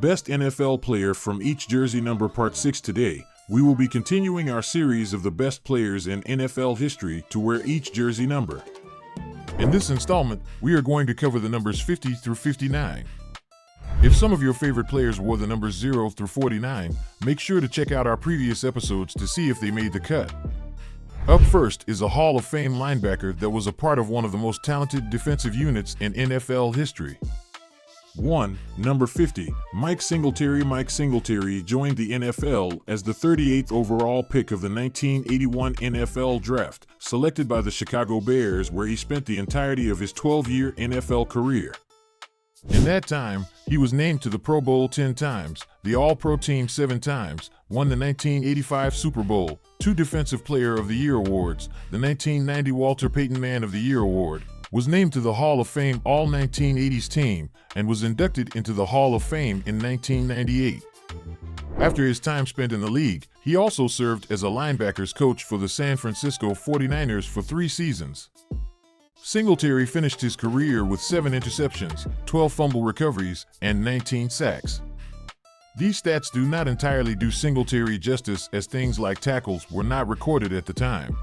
Best NFL Player from Each Jersey Number Part 6. Today, we will be continuing our series of the best players in NFL history to wear each jersey number. In this installment, we are going to cover the numbers 50 through 59. If some of your favorite players wore the numbers 0 through 49, make sure to check out our previous episodes to see if they made the cut. Up first is a Hall of Fame linebacker that was a part of one of the most talented defensive units in NFL history. 1. Number 50, Mike Singletary. Mike Singletary joined the NFL as the 38th overall pick of the 1981 NFL Draft, selected by the Chicago Bears, where he spent the entirety of his 12-year NFL career. In that time, he was named to the Pro Bowl 10 times, the All-Pro Team 7 times, won the 1985 Super Bowl, 2 Defensive Player of the Year awards, the 1990 Walter Payton Man of the Year award, was named to the Hall of Fame All-1980s team, and was inducted into the Hall of Fame in 1998. After his time spent in the league, he also served as a linebackers coach for the San Francisco 49ers for 3 seasons. Singletary finished his career with 7 interceptions, 12 fumble recoveries, and 19 sacks. These stats do not entirely do Singletary justice, as things like tackles were not recorded at the time.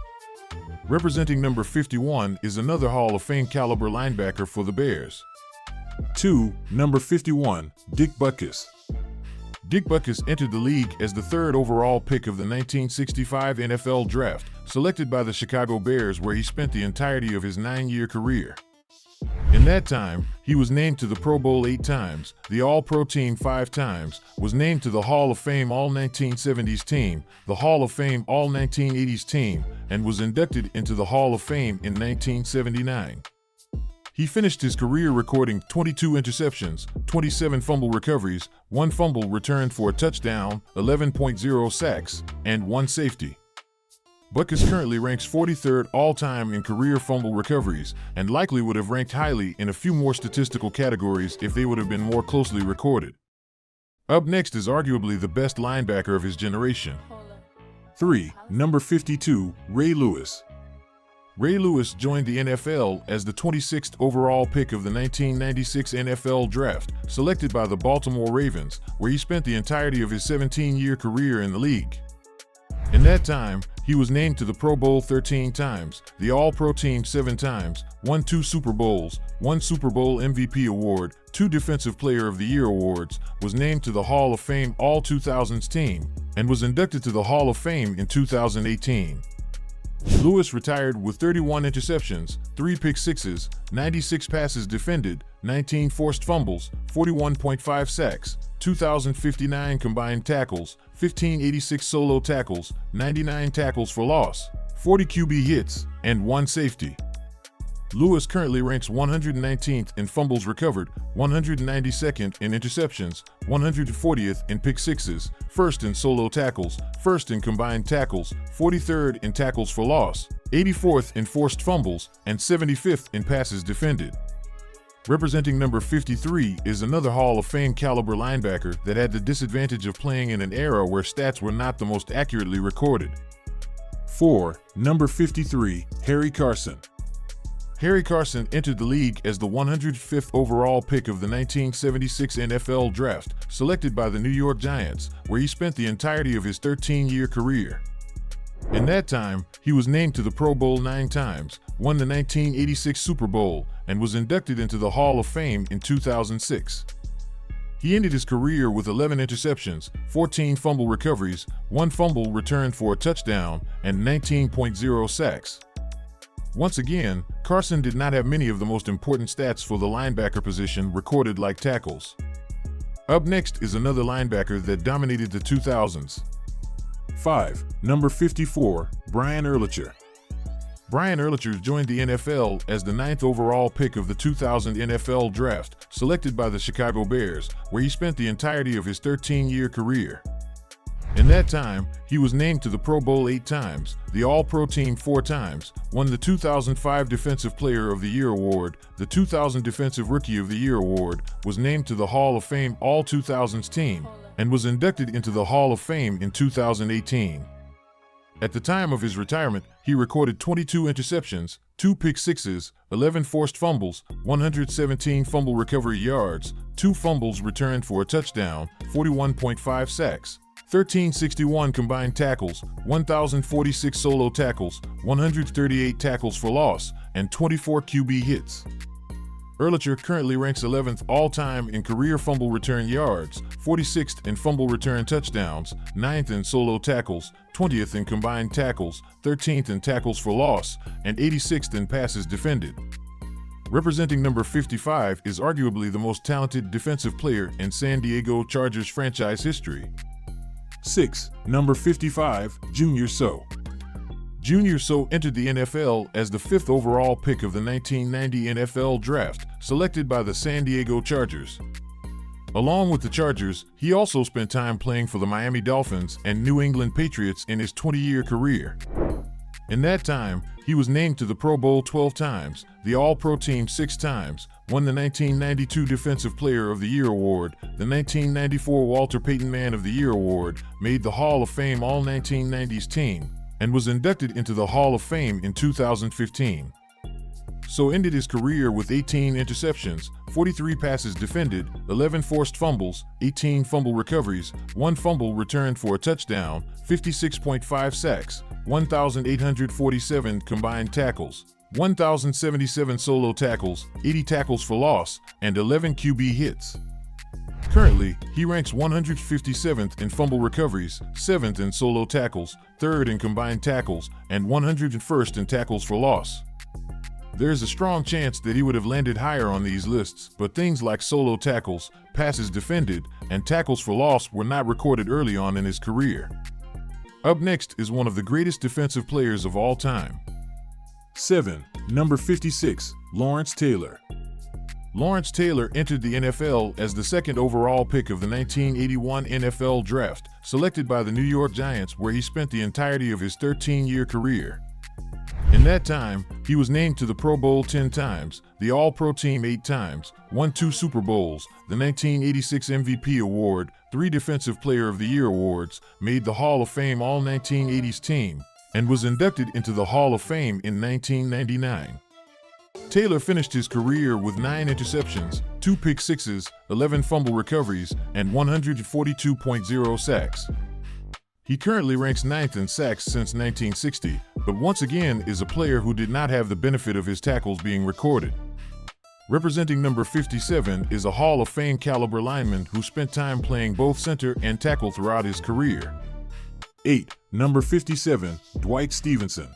Representing number 51 is another Hall of Fame caliber linebacker for the Bears. 2. Number 51, Dick Butkus. Dick Butkus entered the league as the 3rd overall pick of the 1965 NFL Draft, selected by the Chicago Bears, where he spent the entirety of his 9-year career. In that time, he was named to the Pro Bowl 8 times, the All-Pro Team 5 times, was named to the Hall of Fame All-1970s team, the Hall of Fame All-1980s team, and was inducted into the Hall of Fame in 1979. He finished his career recording 22 interceptions, 27 fumble recoveries, 1 fumble returned for a touchdown, 11.0 sacks, and 1 safety. Butkus currently ranks 43rd all-time in career fumble recoveries, and likely would have ranked highly in a few more statistical categories if they would have been more closely recorded. Up next is arguably the best linebacker of his generation. 3. Number 52, Ray Lewis. Ray Lewis joined the NFL as the 26th overall pick of the 1996 NFL Draft, selected by the Baltimore Ravens, where he spent the entirety of his 17-year career in the league. In that time, he was named to the Pro Bowl 13 times, the All-Pro Team 7 times, won 2 Super Bowls, 1 Super Bowl MVP award, 2 Defensive Player of the Year awards, was named to the Hall of Fame All-2000s team, and was inducted to the Hall of Fame in 2018. Lewis retired with 31 interceptions, 3 pick sixes, 96 passes defended, 19 forced fumbles, 41.5 sacks, 2,059 combined tackles, 1,586 solo tackles, 99 tackles for loss, 40 QB hits, and 1 safety. Lewis currently ranks 119th in fumbles recovered, 192nd in interceptions, 140th in pick sixes, 1st in solo tackles, 1st in combined tackles, 43rd in tackles for loss, 84th in forced fumbles, and 75th in passes defended. Representing number 53 is another Hall of Fame caliber linebacker that had the disadvantage of playing in an era where stats were not the most accurately recorded. 4. Number 53, Harry Carson. Harry Carson entered the league as the 105th overall pick of the 1976 NFL Draft, selected by the New York Giants, where he spent the entirety of his 13-year career. In that time, he was named to the Pro Bowl 9 times, won the 1986 Super Bowl, and was inducted into the Hall of Fame in 2006. He ended his career with 11 interceptions, 14 fumble recoveries, 1 fumble returned for a touchdown, and 19.0 sacks. Once again, Carson did not have many of the most important stats for the linebacker position recorded, like tackles. Up next is another linebacker that dominated the 2000s. 5. Number 54, Brian Urlacher. Brian Urlacher joined the NFL as the 9th overall pick of the 2000 NFL Draft, selected by the Chicago Bears, where he spent the entirety of his 13-year career. In that time, he was named to the Pro Bowl 8 times, the All-Pro Team 4 times, won the 2005 Defensive Player of the Year award, the 2000 Defensive Rookie of the Year award, was named to the Hall of Fame All-2000s team, and was inducted into the Hall of Fame in 2018. At the time of his retirement, he recorded 22 interceptions, 2 pick sixes, 11 forced fumbles, 117 fumble recovery yards, 2 fumbles returned for a touchdown, 41.5 sacks, 1,361 combined tackles, 1,046 solo tackles, 138 tackles for loss, and 24 QB hits. Urlacher currently ranks 11th all-time in career fumble return yards, 46th in fumble return touchdowns, 9th in solo tackles, 20th in combined tackles, 13th in tackles for loss, and 86th in passes defended. Representing number 55 is arguably the most talented defensive player in San Diego Chargers franchise history. 6. Number 55, Junior Seau. Junior Seau entered the NFL as the 5th overall pick of the 1990 NFL Draft, selected by the San Diego Chargers. Along with the Chargers, he also spent time playing for the Miami Dolphins and New England Patriots in his 20-year career. In that time, he was named to the Pro Bowl 12 times, the All-Pro Team 6 times, won the 1992 Defensive Player of the Year Award, the 1994 Walter Payton Man of the Year Award, made the Hall of Fame All-1990s team, and was inducted into the Hall of Fame in 2015. Seau ended his career with 18 interceptions, 43 passes defended, 11 forced fumbles, 18 fumble recoveries, 1 fumble returned for a touchdown, 56.5 sacks, 1,847 combined tackles, 1,077 solo tackles, 80 tackles for loss, and 11 QB hits. Currently, he ranks 157th in fumble recoveries, 7th in solo tackles, 3rd in combined tackles, and 101st in tackles for loss. There's a strong chance that he would have landed higher on these lists, but things like solo tackles, passes defended, and tackles for loss were not recorded early on in his career. Up next is one of the greatest defensive players of all time. 7. Number 56, Lawrence Taylor. Lawrence Taylor entered the NFL as the 2nd overall pick of the 1981 NFL Draft, selected by the New York Giants, where he spent the entirety of his 13-year career. In that time, he was named to the Pro Bowl 10 times, the All-Pro Team 8 times, won 2 Super Bowls, the 1986 MVP Award, 3 Defensive Player of the Year Awards, made the Hall of Fame All-1980s team, and was inducted into the Hall of Fame in 1999. Taylor finished his career with 9 interceptions, 2 pick sixes, 11 fumble recoveries, and 142.0 sacks. He currently ranks 9th in sacks since 1960, but once again is a player who did not have the benefit of his tackles being recorded. Representing number 57 is a Hall of Fame caliber lineman who spent time playing both center and tackle throughout his career. 8. Number 57, Dwight Stephenson.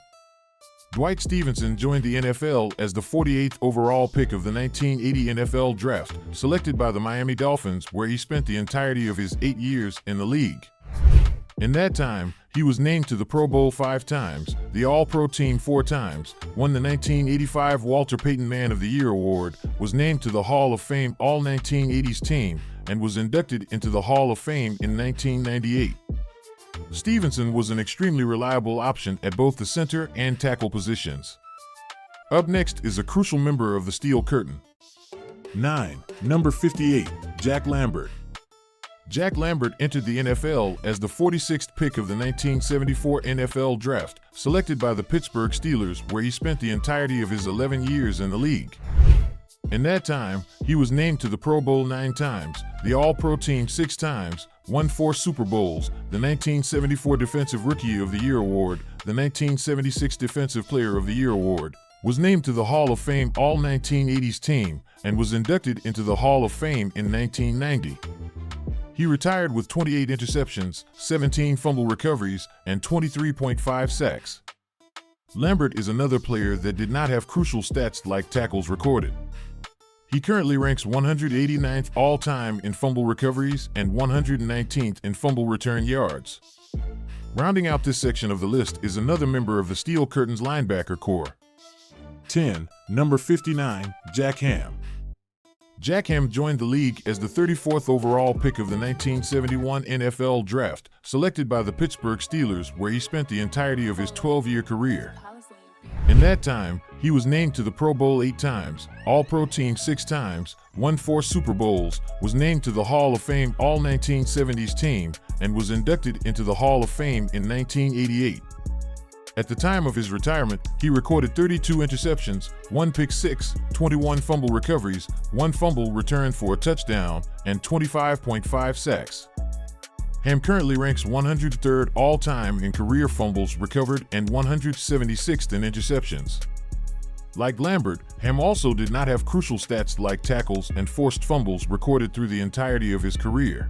Dwight Stephenson joined the NFL as the 48th overall pick of the 1980 NFL Draft, selected by the Miami Dolphins, where he spent the entirety of his 8 years in the league. In that time, he was named to the Pro Bowl 5 times, the All-Pro Team 4 times, won the 1985 Walter Payton Man of the Year Award, was named to the Hall of Fame All-1980s team, and was inducted into the Hall of Fame in 1998. Stephenson was an extremely reliable option at both the center and tackle positions. Up next is a crucial member of the Steel Curtain. 9. Number 58, Jack Lambert. Jack Lambert entered the NFL as the 46th pick of the 1974 NFL Draft, selected by the Pittsburgh Steelers, where he spent the entirety of his 11 years in the league. In that time, he was named to the Pro Bowl 9 times, the All-Pro Team 6 times, won 4 Super Bowls, the 1974 Defensive Rookie of the Year Award, the 1976 Defensive Player of the Year Award, was named to the Hall of Fame All-1980s team, and was inducted into the Hall of Fame in 1990. He retired with 28 interceptions, 17 fumble recoveries, and 23.5 sacks. Lambert is another player that did not have crucial stats like tackles recorded. He currently ranks 189th all-time in fumble recoveries and 119th in fumble return yards. Rounding out this section of the list is another member of the Steel Curtain's linebacker corps. 10. Number 59, Jack Ham. Jack Ham joined the league as the 34th overall pick of the 1971 NFL Draft, selected by the Pittsburgh Steelers, where he spent the entirety of his 12-year career. In that time, he was named to the Pro Bowl 8 times, All-Pro Team 6 times, won 4 Super Bowls, was named to the Hall of Fame All-1970s team, and was inducted into the Hall of Fame in 1988. At the time of his retirement, he recorded 32 interceptions, 1 pick six, 21 fumble recoveries, 1 fumble return for a touchdown, and 25.5 sacks. Ham currently ranks 103rd all-time in career fumbles recovered and 176th in interceptions. Like Lambert, Ham also did not have crucial stats like tackles and forced fumbles recorded through the entirety of his career.